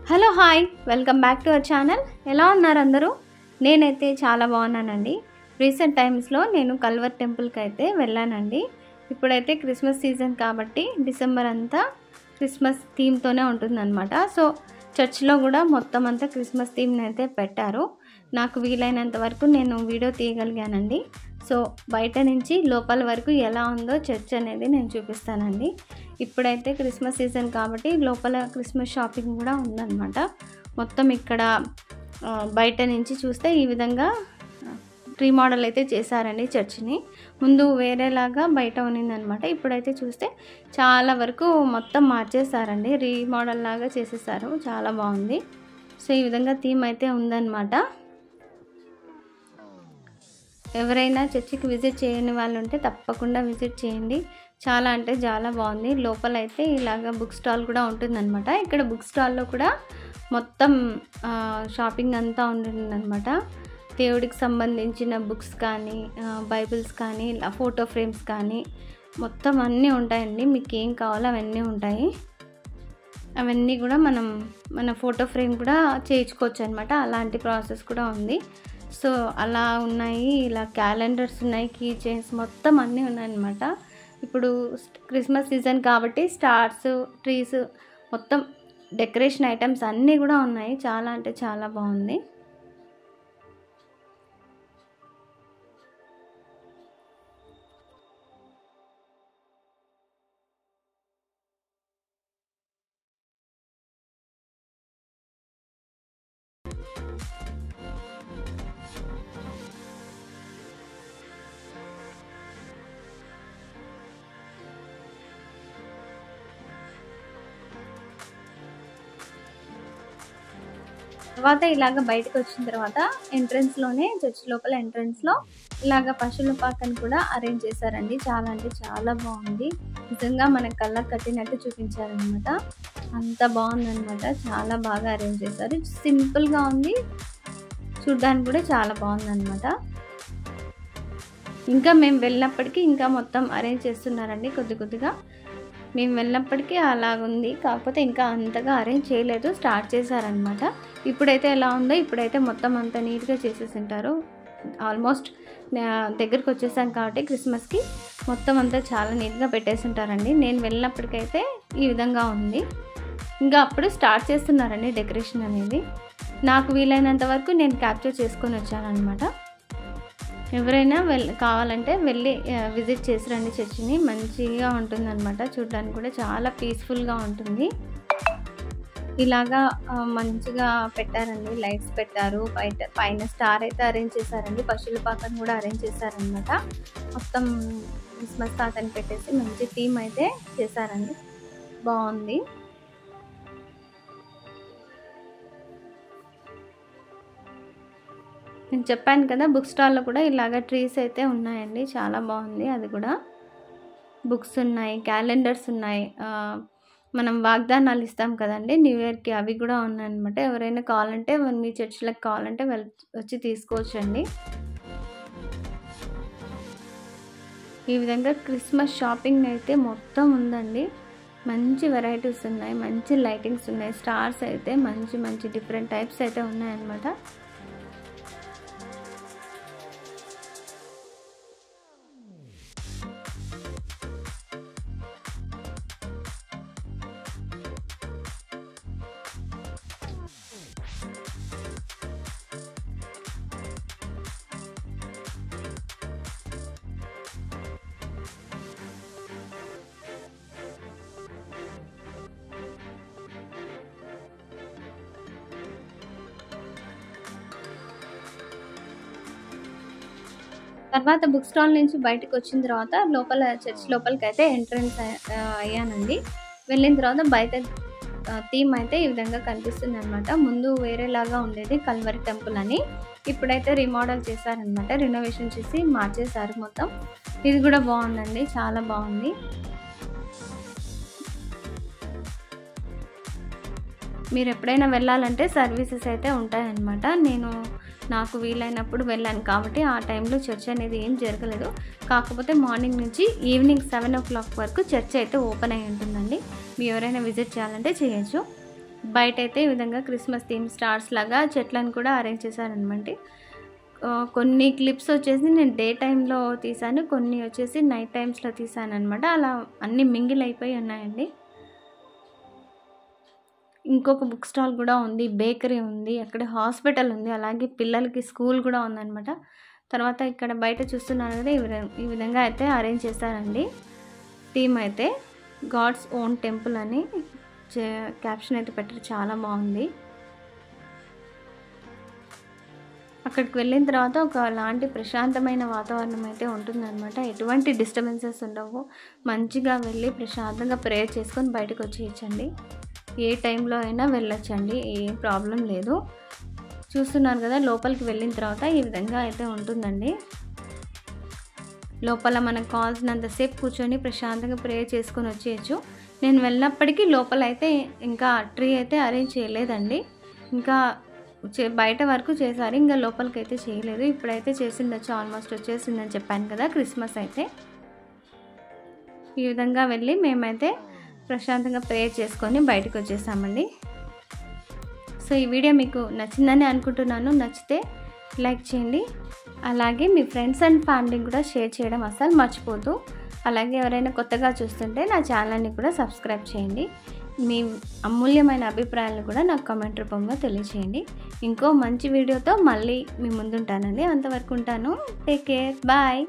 Hello hi welcome back to our channel. ఎలా ఉన్నారు అందరూ? నేనైతే చాలా బాగున్నానండి. రీసెంట్ టైమ్స్లో నేను కల్వర్ టెంపుల్కి అయితే వెళ్ళానండి. ఇప్పుడైతే క్రిస్మస్ సీజన్ కాబట్టి డిసెంబర్ అంతా క్రిస్మస్ థీమ్తోనే ఉంటుందన్నమాట. సో చర్చ్లో కూడా మొత్తం అంతా క్రిస్మస్ థీమ్ని అయితే పెట్టారు. నాకు వీలైనంత వరకు నేను వీడియో తీయగలిగానండి. సో బయట నుంచి లోపల వరకు ఎలా ఉందో చర్చ్ అనేది నేను చూపిస్తానండి. ఇప్పుడైతే క్రిస్మస్ సీజన్ కాబట్టి లోపల క్రిస్మస్ షాపింగ్ కూడా ఉందన్నమాట. మొత్తం ఇక్కడ బయట నుంచి చూస్తే ఈ విధంగా రీమోడల్ అయితే చేశారండి చర్చ్ని. ముందు వేరేలాగా బయట ఉన్నిందనమాట. ఇప్పుడైతే చూస్తే చాలా వరకు మొత్తం మార్చేశారండి, రీమోడల్ లాగా చేసేసారు. చాలా బాగుంది. సో ఈ విధంగా థీమ్ అయితే ఉందన్నమాట. ఎవరైనా చర్చికి విజిట్ చేయని వాళ్ళు ఉంటే తప్పకుండా విజిట్ చేయండి. చాలా అంటే చాలా బాగుంది. లోపల అయితే ఇలాగ బుక్ స్టాల్ కూడా ఉంటుందన్నమాట. ఇక్కడ బుక్ స్టాల్లో కూడా మొత్తం షాపింగ్ అంతా ఉంటుందన్నమాట. దేవుడికి సంబంధించిన బుక్స్ కానీ, బైబిల్స్ కానీ, ఇలా ఫోటో ఫ్రేమ్స్ కానీ మొత్తం అన్నీ ఉంటాయండి. మీకు ఏం కావాలో అవన్నీ ఉంటాయి. అవన్నీ కూడా మన ఫోటో ఫ్రేమ్ కూడా చేయించుకోవచ్చు అనమాట. అలాంటి ప్రాసెస్ కూడా ఉంది. సో అలా ఉన్నాయి. ఇలా క్యాలెండర్స్ ఉన్నాయి, కీ చైన్స్ మొత్తం అన్నీ ఉన్నాయన్నమాట. ఇప్పుడు క్రిస్మస్ సీజన్ కాబట్టి స్టార్స్, ట్రీస్, మొత్తం డెకరేషన్ ఐటమ్స్ అన్నీ కూడా ఉన్నాయి. చాలా అంటే చాలా బాగుంది. తర్వాత ఇలాగ బయటకు వచ్చిన తర్వాత ఎంట్రన్స్లోనే, చర్చ్ లోపల ఎంట్రన్స్లో ఇలాగ పశువుల పాకని కూడా అరేంజ్ చేశారండి. చాలా అంటే చాలా బాగుంది. నిజంగా మన కళ్ళకు కట్టినట్టు చూపించారనమాట. అంత బాగుందనమాట. చాలా బాగా అరేంజ్ చేశారు. సింపుల్గా ఉంది, చూడ్డానికి కూడా చాలా బాగుందనమాట. ఇంకా మేము వెళ్ళినప్పటికీ ఇంకా మొత్తం అరేంజ్ చేస్తున్నారండి. కొద్దిగా మేము వెళ్ళినప్పటికీ అలాగుంది. కాకపోతే ఇంకా అంతగా అరేంజ్ చేయలేదు, స్టార్ట్ చేశారనమాట. ఇప్పుడైతే ఎలా ఉందో ఇప్పుడైతే మొత్తం అంతా నీట్గా చేసేసి ఉంటారు. ఆల్మోస్ట్ దగ్గరికి వచ్చేసాం కాబట్టి క్రిస్మస్కి మొత్తం అంతా చాలా నీట్గా పెట్టేసి ఉంటారండి. నేను వెళ్ళినప్పటికైతే ఈ విధంగా ఉంది. ఇంకా అప్పుడు స్టార్ట్ చేస్తున్నారండి డెకరేషన్ అనేది. నాకు వీలైనంత వరకు నేను క్యాప్చర్ చేసుకొని వచ్చానమాట. ఎవరైనా కావాలంటే వెళ్ళి విజిట్ చేసి రండి చర్చిని. మంచిగా ఉంటుందన్నమాట. చూడడానికి కూడా చాలా పీస్ఫుల్గా ఉంటుంది. ఇలాగా మంచిగా పెట్టారండి. లైట్స్ పెట్టారు. పైన స్టార్ అయితే అరేంజ్ చేశారండి. పశువుల పాకను కూడా అరేంజ్ చేశారనమాట. మొత్తం క్రిస్మస్ తాతని పెట్టేసి మంచి థీమ్ అయితే చేశారండి. బాగుంది. నేను చెప్పాను కదా, బుక్ స్టాల్లో కూడా ఇలాగ ట్రీస్ అయితే ఉన్నాయండి. చాలా బాగుంది. అది కూడా బుక్స్ ఉన్నాయి, క్యాలెండర్స్ ఉన్నాయి. మనం వాగ్దానాలు ఇస్తాం కదండి న్యూ ఇయర్కి, అవి కూడా ఉన్నాయన్నమాట. ఎవరైనా కావాలంటే మీ చర్చిలకు కావాలంటే వచ్చి తీసుకోవచ్చండి. ఈ విధంగా క్రిస్మస్ షాపింగ్ అయితే మొత్తం ఉందండి. మంచి వెరైటీస్ ఉన్నాయి, మంచి లైటింగ్స్ ఉన్నాయి, స్టార్స్ అయితే మంచి డిఫరెంట్ టైప్స్ అయితే ఉన్నాయన్నమాట. తర్వాత బుక్ స్టాల్ నుంచి బయటకు వచ్చిన తర్వాత లోపల చర్చ్ లోపలికి అయితే ఎంట్రన్స్ అయ్యానండి. వెళ్ళిన తర్వాత బయట థీమ్ అయితే ఈ విధంగా కనిపిస్తుంది అనమాట. ముందు వేరేలాగా ఉండేది కల్వరి టెంపుల్ అని, ఇప్పుడైతే రీమోడల్ చేశారనమాట. రినోవేషన్ చేసి మార్చేశారు మొత్తం. ఇది కూడా బాగుందండి, చాలా బాగుంది. మీరు ఎప్పుడైనా వెళ్ళాలంటే సర్వీసెస్ అయితే ఉంటాయన్నమాట. నాకు వీలైనప్పుడు వెళ్ళాను కాబట్టి ఆ టైంలో చర్చ్ అనేది ఏం జరగలేదు. కాకపోతే మార్నింగ్ నుంచి ఈవినింగ్ 7 o'clock వరకు చర్చ్ అయితే ఓపెన్ అయి ఉంటుందండి. మీరు ఎవరైనా విజిట్ చేయాలంటే చేయొచ్చు. బయటైతే ఈ విధంగా క్రిస్మస్ థీమ్ స్టార్స్ లాగా చెట్లను కూడా అరేంజ్ చేశారనమాట. కొన్ని క్లిప్స్ వచ్చేసి నేను డే టైంలో తీసాను, కొన్ని వచ్చేసి నైట్ టైమ్స్లో తీసాను అనమాట. అలా అన్నీ మింగిల్ అయిపోయి ఉన్నాయండి. ఇంకొక బుక్ స్టాల్ కూడా ఉంది, బేకరీ ఉంది, అక్కడ హాస్పిటల్ ఉంది, అలాగే పిల్లలకి స్కూల్ కూడా ఉందన్నమాట. తర్వాత ఇక్కడ బయట చూస్తున్నారు కదా, ఈ విధంగా అయితే అరేంజ్ చేశారండి. థీమ్ అయితే గాడ్స్ ఓన్ టెంపుల్ అని క్యాప్షన్ అయితే పెట్టారు, చాలా బాగుంది. అక్కడికి వెళ్ళిన తర్వాత ఒకలాంటి ప్రశాంతమైన వాతావరణం అయితే ఉంటుందన్నమాట. ఎటువంటి డిస్టర్బెన్సెస్ ఉండవు. మంచిగా వెళ్ళి ప్రశాంతంగా ప్రేయర్ చేసుకొని బయటకు వచ్చేయచ్చండి. ఏ టైంలో అయినా వెళ్ళొచ్చండి, ఏం ప్రాబ్లం లేదు. చూస్తున్నారు కదా, లోపలికి వెళ్ళిన తర్వాత ఈ విధంగా అయితే ఉంటుందండి. లోపల మనకు కావాల్సినంతసేపు కూర్చొని ప్రశాంతంగా ప్రేయర్ చేసుకొని వచ్చేయచ్చు. నేను వెళ్ళినప్పటికీ లోపల అయితే ఇంకా ట్రీ అయితే అరేంజ్ చేయలేదండి. ఇంకా బయట వరకు చేశారు, ఇంకా లోపలికి అయితే చేయలేదు. ఇప్పుడైతే చేసిండొచ్చు, ఆల్మోస్ట్ వచ్చేసిందని చెప్పాను కదా క్రిస్మస్ అయితే. ఈ విధంగా వెళ్ళి మేమైతే ప్రశాంతంగా ప్రేయర్ చేసుకొని బయటకు వచ్చేసామండి. సో ఈ వీడియో మీకు నచ్చిందని అనుకుంటున్నాను. నచ్చితే లైక్ చేయండి, అలాగే మీ ఫ్రెండ్స్ అండ్ ఫ్యామిలీకి కూడా షేర్ చేయడం అస్సలు మర్చిపోతూ, అలాగే ఎవరైనా కొత్తగా చూస్తుంటే నా ఛానల్ని కూడా సబ్స్క్రైబ్ చేయండి. మీ అమూల్యమైన అభిప్రాయాలను కూడా నాకు కామెంట్ రూపంలో తెలియచేయండి. ఇంకో మంచి వీడియోతో మళ్ళీ మీ ముందుంటానండి. అంతవరకు ఉంటాను. Take care, bye.